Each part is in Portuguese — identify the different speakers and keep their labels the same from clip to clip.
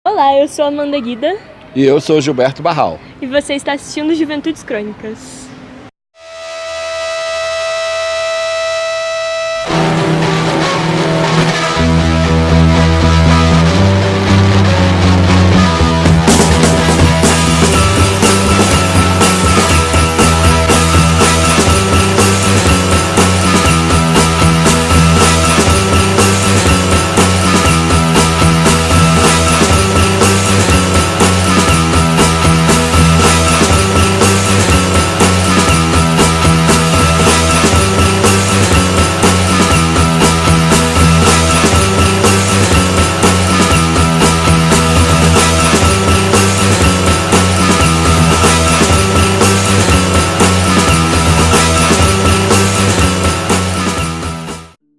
Speaker 1: Olá, eu sou Amanda Guida.
Speaker 2: E eu sou Gilberto Barral.
Speaker 1: E você está assistindo Juventudes Crônicas.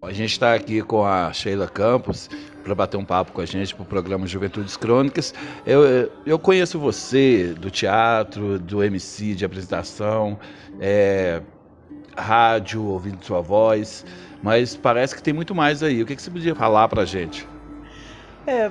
Speaker 2: A gente está aqui com a Sheila Campos para bater um papo com a gente para o programa Juventudes Crônicas. Eu conheço você do teatro, do MC, de apresentação, rádio, ouvindo sua voz, mas parece que tem muito mais aí. O que você podia falar para a gente?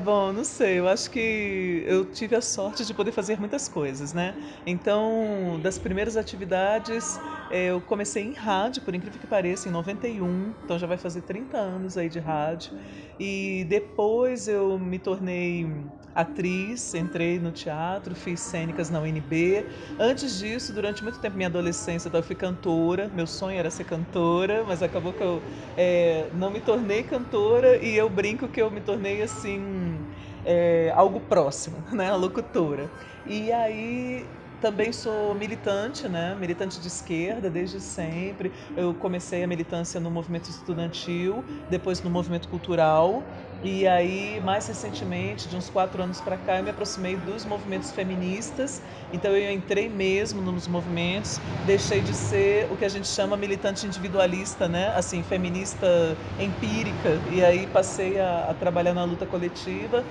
Speaker 3: Bom, não sei, eu acho que eu tive a sorte de poder fazer muitas coisas, né? Então, das primeiras atividades, eu comecei em rádio, por incrível que pareça, em 91, então já vai fazer 30 anos aí de rádio. E depois eu me tornei atriz, entrei no teatro, fiz cênicas na UNB. Antes disso, durante muito tempo, minha adolescência, eu fui cantora, meu sonho era ser cantora, mas acabou que eu não me tornei cantora e eu brinco que eu me tornei assim algo próximo, né, a locutora. E aí também sou militante, né, militante de esquerda desde sempre. Eu comecei a militância no movimento estudantil, depois no movimento cultural. E aí, mais recentemente, de uns 4 anos para cá, eu me aproximei dos movimentos feministas. Então eu entrei mesmo nos movimentos, deixei de ser o que a gente chama militante individualista, né? Assim, feminista empírica. E aí passei a trabalhar na luta coletiva.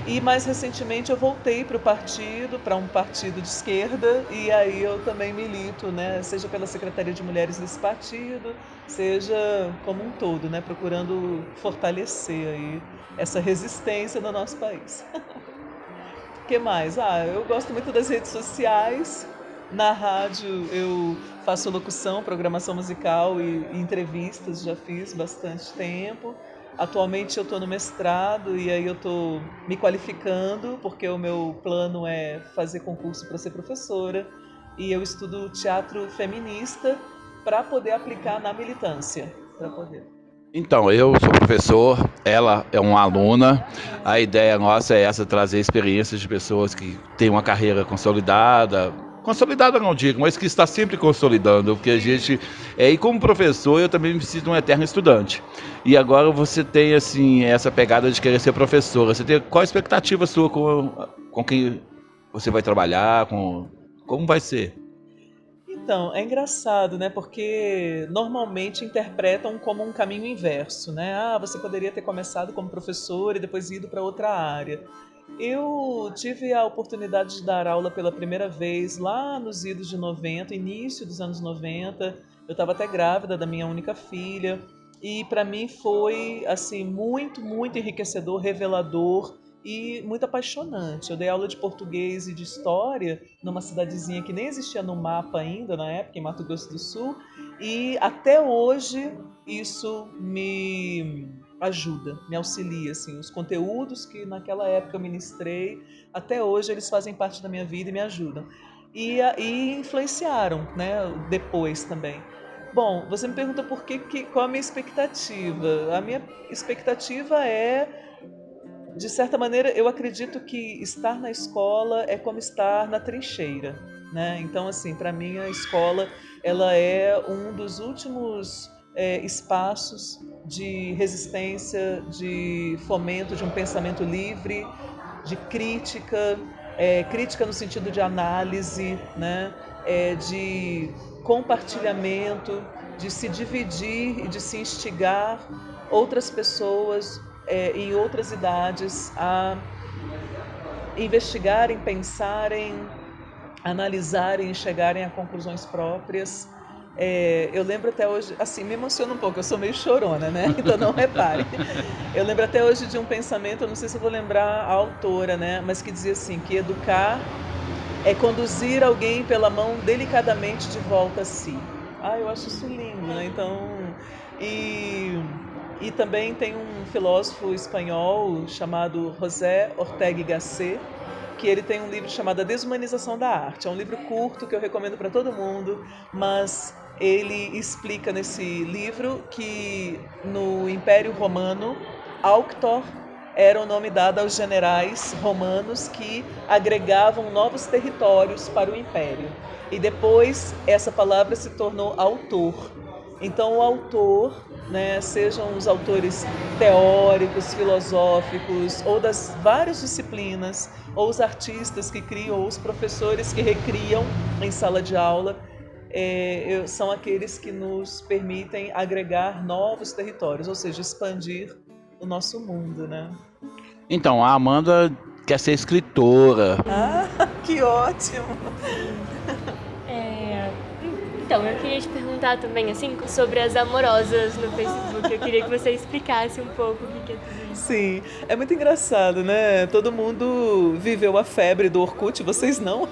Speaker 3: E mais recentemente eu voltei para um partido de esquerda, e aí eu também milito, né, seja pela Secretaria de Mulheres desse partido, seja como um todo, né, procurando fortalecer aí essa resistência no nosso país. O que mais? Eu gosto muito das redes sociais. Na rádio eu faço locução, programação musical e entrevistas, já fiz bastante tempo. Atualmente eu estou no mestrado e aí eu estou me qualificando, porque o meu plano é fazer concurso para ser professora. E eu estudo teatro feminista para poder aplicar na militância. Para poder.
Speaker 2: Então, eu sou professor, ela é uma aluna. A ideia nossa é essa, trazer experiências de pessoas que têm uma carreira consolidada. Consolidada não digo, mas que está sempre consolidando, porque a gente... e como professor, eu também me sinto um eterno estudante. E agora você tem, assim, essa pegada de querer ser professora. Qual a expectativa sua com quem você vai trabalhar, como vai ser?
Speaker 3: Então, é engraçado, né? Porque normalmente interpretam como um caminho inverso, né? Você poderia ter começado como professor e depois ido para outra área. Eu tive a oportunidade de dar aula pela primeira vez lá nos idos de 90, início dos anos 90. Eu estava até grávida da minha única filha. E para mim foi assim muito, muito enriquecedor, revelador e muito apaixonante. Eu dei aula de português e de história numa cidadezinha que nem existia no mapa ainda na época, em Mato Grosso do Sul, e até hoje isso me ajuda, me auxilia, assim, os conteúdos que naquela época eu ministrei, até hoje eles fazem parte da minha vida e me ajudam. E influenciaram, né, depois também. Bom, você me pergunta qual a minha expectativa. A minha expectativa de certa maneira, eu acredito que estar na escola é como estar na trincheira, né? Então, assim, para mim a escola ela é um dos últimos espaços de resistência, de fomento de um pensamento livre, de crítica, crítica no sentido de análise, né? De compartilhamento, de se dividir e de se instigar outras pessoas em outras idades a investigarem, pensarem, analisarem e chegarem a conclusões próprias. Eu lembro até hoje, assim, me emociona um pouco, eu sou meio chorona, né? Então não repare. Eu lembro até hoje de um pensamento, eu não sei se eu vou lembrar a autora, né? Mas que dizia assim, que educar é conduzir alguém pela mão delicadamente de volta a si. Eu acho isso lindo, né? Então, e também tem um filósofo espanhol chamado José Ortega y Gasset, que ele tem um livro chamado A Desumanização da Arte. É um livro curto que eu recomendo para todo mundo, mas ele explica nesse livro que no Império Romano, auctor era o nome dado aos generais romanos que agregavam novos territórios para o império. E depois essa palavra se tornou autor. Então o autor, né, sejam os autores teóricos, filosóficos, ou das várias disciplinas, ou os artistas que criam, ou os professores que recriam em sala de aula, são aqueles que nos permitem agregar novos territórios, ou seja, expandir o nosso mundo, né?
Speaker 2: Então, a Amanda quer ser escritora.
Speaker 3: Que ótimo!
Speaker 1: Então, eu queria te perguntar também, assim, sobre as amorosas no Facebook. Eu queria que você explicasse um pouco o que é tudo isso.
Speaker 3: Sim, é muito engraçado, né? Todo mundo viveu a febre do Orkut, vocês não?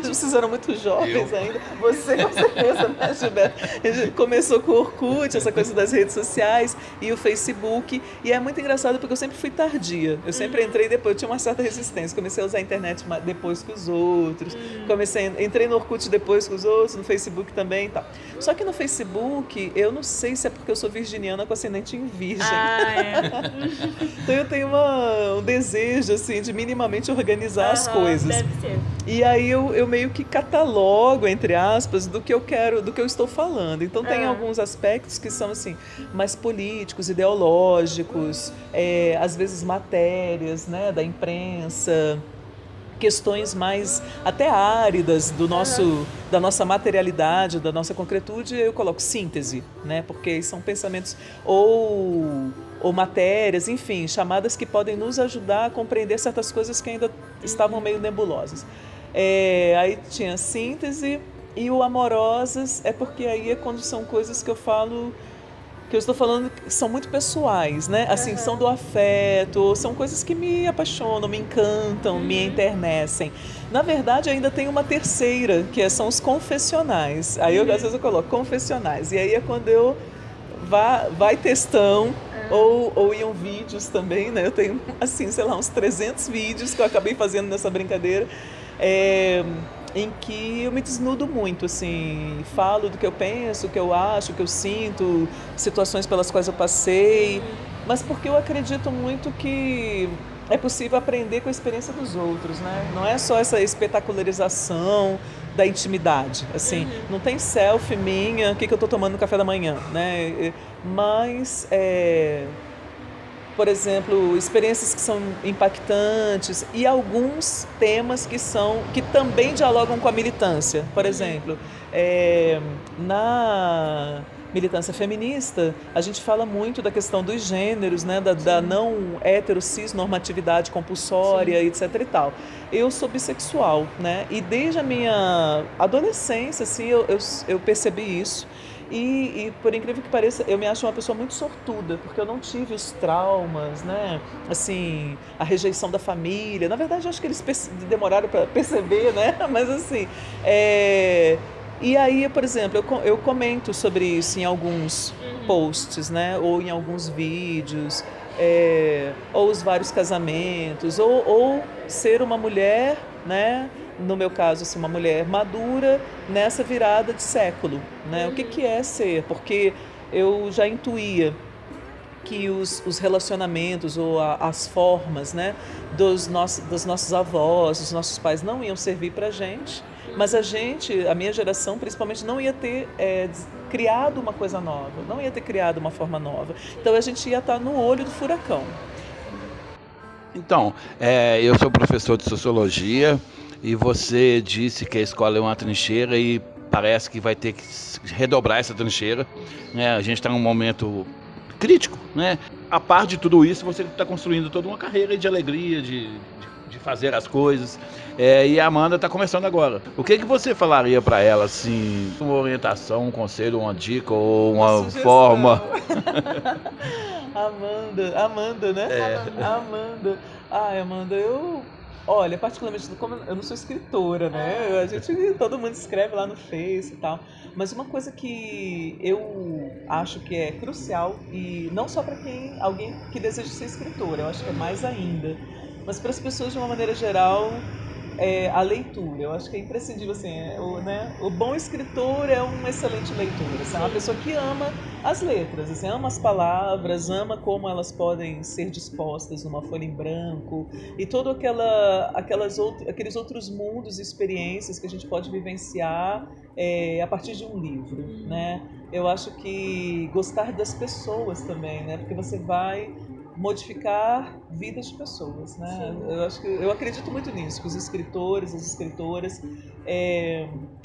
Speaker 3: Vocês eram muito jovens ainda. Você, com certeza, né, Gilberto? A gente começou com o Orkut, essa coisa das redes sociais e o Facebook. E é muito engraçado porque eu sempre fui tardia. Eu sempre entrei depois, eu tinha uma certa resistência. Comecei a usar a internet depois que os outros. Entrei no Orkut depois que os outros, no Facebook também e tal. Só que no Facebook, eu não sei se é porque eu sou virginiana com ascendente em virgem. Então eu tenho um desejo, assim, de minimamente organizar as coisas.
Speaker 1: Deve ser.
Speaker 3: E aí eu meio que catalogo, entre aspas, do que eu quero, do que eu estou falando. Então tem alguns aspectos que são, assim, mais políticos, ideológicos, às vezes matérias, né, da imprensa, questões mais até áridas da nossa materialidade, da nossa concretude, eu coloco síntese, né? Porque são pensamentos ou matérias, enfim, chamadas que podem nos ajudar a compreender certas coisas que ainda estavam meio nebulosas. Aí tinha síntese e o amorosas porque aí é quando são coisas que eu falo, que eu estou falando que são muito pessoais, né? Assim, são do afeto, são coisas que me apaixonam, me encantam, me enternecem. Na verdade, ainda tem uma terceira, que são os confessionais. Aí, às vezes, eu coloco confessionais. E aí é quando eu vai textão, ou iam vídeos também, né? Eu tenho, assim, sei lá, uns 300 vídeos que eu acabei fazendo nessa brincadeira. Em que eu me desnudo muito, assim, falo do que eu penso, o que eu acho, o que eu sinto, situações pelas quais eu passei, mas porque eu acredito muito que é possível aprender com a experiência dos outros, né? Não é só essa espetacularização da intimidade, assim, não tem selfie minha, o que eu estou tomando no café da manhã, né? Mas por exemplo, experiências que são impactantes e alguns temas que também dialogam com a militância. Por exemplo, na militância feminista, a gente fala muito da questão dos gêneros, né, da não cis normatividade compulsória, etc. e tal. Eu sou bissexual, né, e desde a minha adolescência, assim, eu percebi isso. E por incrível que pareça, eu me acho uma pessoa muito sortuda, porque eu não tive os traumas, né? Assim, a rejeição da família. Na verdade, eu acho que eles demoraram para perceber, né? Mas assim, e aí, por exemplo, eu comento sobre isso em alguns posts, né? Ou em alguns vídeos, ou os vários casamentos, ou ser uma mulher, né? No meu caso, assim, uma mulher madura nessa virada de século, né? O que é ser? Porque eu já intuía que os relacionamentos ou as formas, né, dos nossos avós, dos nossos pais não iam servir para a gente, mas a minha geração principalmente, não ia ter criado uma coisa nova, não ia ter criado uma forma nova. Então a gente ia estar no olho do furacão.
Speaker 2: Então, eu sou professor de sociologia e você disse que a escola é uma trincheira e parece que vai ter que redobrar essa trincheira, né? A gente está num momento crítico, né? A par de tudo isso, você está construindo toda uma carreira de alegria, de de fazer as coisas. E a Amanda está começando agora. O que você falaria para ela, assim, uma orientação, um conselho, uma dica ou uma
Speaker 3: Sugestão.
Speaker 2: forma?
Speaker 3: Amanda, né? Amanda. Ai, Amanda, olha, particularmente, como eu não sou escritora, né? Todo mundo escreve lá no Face e tal. Mas uma coisa que eu acho que é crucial, e não só para alguém que deseja ser escritora, eu acho que é mais ainda, mas para as pessoas de uma maneira geral, a leitura. Eu acho que é imprescindível, assim, o bom escritor é um excelente leitor, assim, é uma pessoa que ama as letras, assim, ama as palavras, ama como elas podem ser dispostas numa folha em branco e todo aqueles outros mundos e experiências que a gente pode vivenciar a partir de um livro, né? Eu acho que gostar das pessoas também, né? Porque você vai modificar vidas de pessoas, né? Eu acredito muito nisso, que os escritores, as escritoras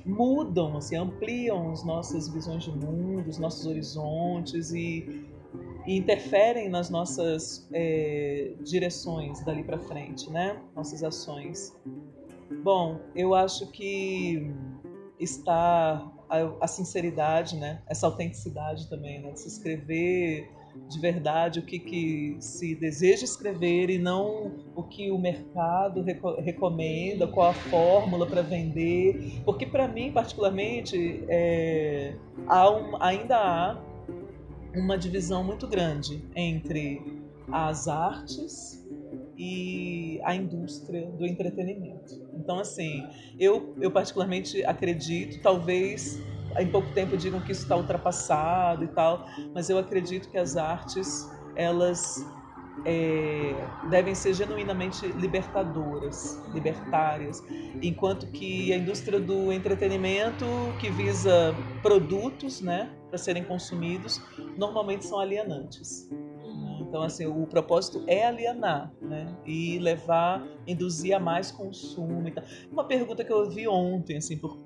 Speaker 3: mudam, assim, ampliam as nossas visões de mundo, os nossos horizontes e interferem nas nossas direções dali para frente, né? Nossas ações. Bom, eu acho que está a sinceridade, né? Essa autenticidade também, né? De se escrever de verdade o que se deseja escrever e não o que o mercado recomenda, qual a fórmula para vender, porque para mim particularmente ainda há uma divisão muito grande entre as artes e a indústria do entretenimento. Então, assim, eu particularmente acredito, talvez em pouco tempo digam que isso está ultrapassado e tal, mas eu acredito que as artes, elas devem ser genuinamente libertadoras, libertárias, enquanto que a indústria do entretenimento, que visa produtos, né, para serem consumidos, normalmente são alienantes. Então, assim, o propósito é alienar, né? E induzir a mais consumo. Então, uma pergunta que eu ouvi ontem, assim, por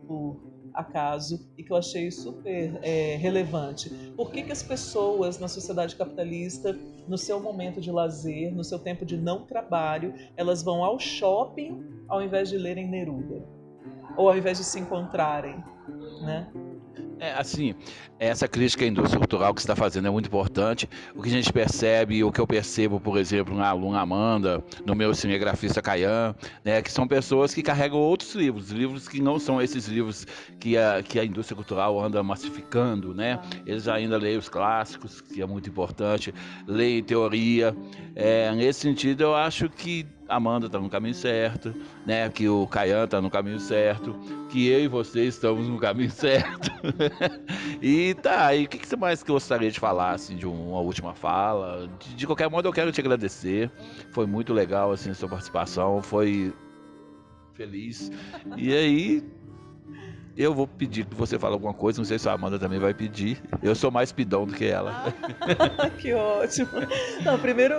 Speaker 3: acaso, e que eu achei super relevante. Por que as pessoas na sociedade capitalista, no seu momento de lazer, no seu tempo de não trabalho, elas vão ao shopping ao invés de lerem Neruda? Ou ao invés de se encontrarem, né?
Speaker 2: Assim, essa crítica à indústria cultural que você está fazendo é muito importante. O que a gente percebe, o que eu percebo, por exemplo, na aluna Amanda, no meu cinegrafista Caian, né, que são pessoas que carregam outros livros que não são esses livros que a indústria cultural anda massificando, né? Eles ainda leem os clássicos, que é muito importante, leem teoria. Nesse sentido, eu acho que a Amanda está no caminho certo, né? Que o Caian está no caminho certo, que eu e você estamos no caminho certo. E o que você mais gostaria de falar, assim, de uma última fala? De qualquer modo, eu quero te agradecer. Foi muito legal, assim, a sua participação, foi feliz. E aí, eu vou pedir que você fale alguma coisa, não sei se a Amanda também vai pedir. Eu sou mais pidão do que ela.
Speaker 3: Que ótimo. Não, primeiro,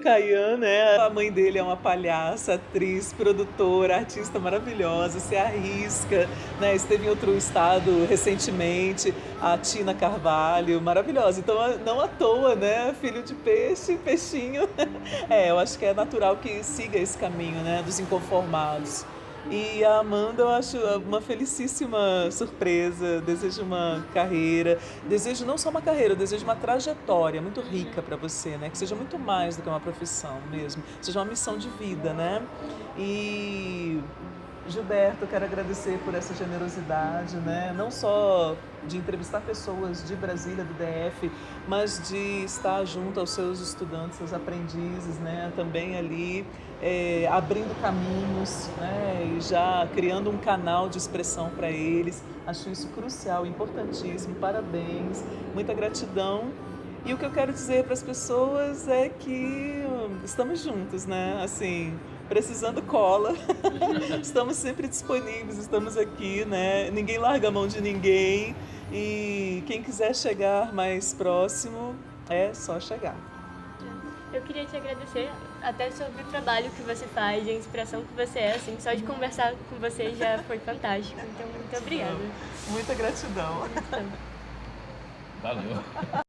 Speaker 3: Caian, né? A mãe dele é uma palhaça, atriz, produtora, artista maravilhosa, se arrisca, né? Esteve em outro estado recentemente, a Tina Carvalho, maravilhosa. Então, não à toa, né? Filho de peixe, peixinho. Eu acho que é natural que siga esse caminho, né? Dos inconformados. E a Amanda eu acho uma felicíssima surpresa, desejo uma carreira, desejo não só uma carreira, eu desejo uma trajetória muito rica para você, né? Que seja muito mais do que uma profissão mesmo, seja uma missão de vida, né? E Gilberto, eu quero agradecer por essa generosidade, né? Não só de entrevistar pessoas de Brasília, do DF, mas de estar junto aos seus estudantes, seus aprendizes, né? Também ali abrindo caminhos, né? E já criando um canal de expressão para eles. Acho isso crucial, importantíssimo. Parabéns, muita gratidão. E o que eu quero dizer para as pessoas é que estamos juntos, né? Assim, precisando cola, estamos sempre disponíveis, estamos aqui, né? Ninguém larga a mão de ninguém e quem quiser chegar mais próximo é só chegar.
Speaker 1: Eu queria te agradecer até sobre o trabalho que você faz, a inspiração que você é, assim, só de conversar com você já foi fantástico, então muito obrigada.
Speaker 3: Muita gratidão.
Speaker 2: Valeu.